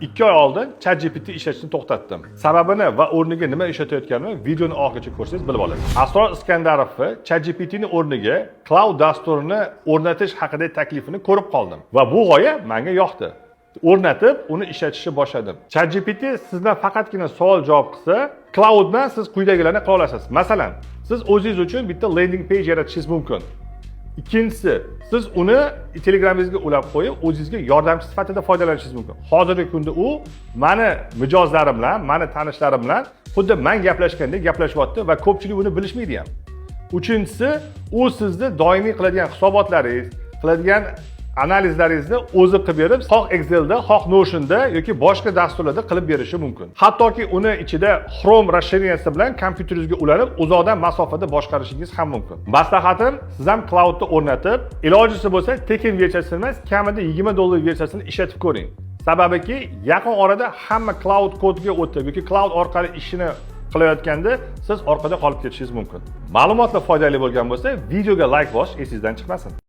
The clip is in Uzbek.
2 oy oldin ChatGPT ishlatishni to'xtatdim. Sababini va o'rniga nima ishlatayotganimni videoni oxirigacha ko'rsangiz bilib olasiz. Asror Iskandarovni ChatGPTning o'rniga Cloud dasturini o'rnatish haqidagi taklifini ko'rib qoldim va bu g'oya menga yoqdi. O'rnatib, uni ishlatishni boshladim. ChatGPT sizdan faqatgina savol-javob qilsa, Clouddan siz quyidagilarni qila olasiz. Masalan, siz o'zingiz uchun bitta landing page yaratishingiz mumkin. Ikkinchisi, siz uni Telegramingizga ulab qo'yib, o'zingizga yordamchi sifatida foydalanishingiz mumkin. Hozirgi kunda u meni mijozlarim bilan, meni tanishlarim bilan xuddi men gaplashgandek gaplashyapti va ko'pchilik uni bilishmaydi ham. Uchinchisi, u sizni doimiy qiladigan hisobotlaringiz, qiladigan analizlaringizni o'zi qilib berib, xoh Excelda, xoh Notionda yoki boshqa dasturlarda qilib berishi mumkin. Hattoki uni ichida Chrome rasheniyasi bilan kompyuteringizga ulanib, uzoqdan masofada boshqarishingiz ham mumkin. Maslahatim, siz ham Cloudni o'rnatib, ilojisi bo'lsa tekin versiyasini emas, kamida $20 versiyasini ishlatib ko'ring. Sababiki, yaqin orada hamma Cloud kodga o'tib yoki Cloud orqali ishini qilayotganda siz orqada qolib ketishingiz mumkin. Ma'lumotlar foydali bo'lgan bo'lsa, videoga like bosish esingizdan chiqmasin.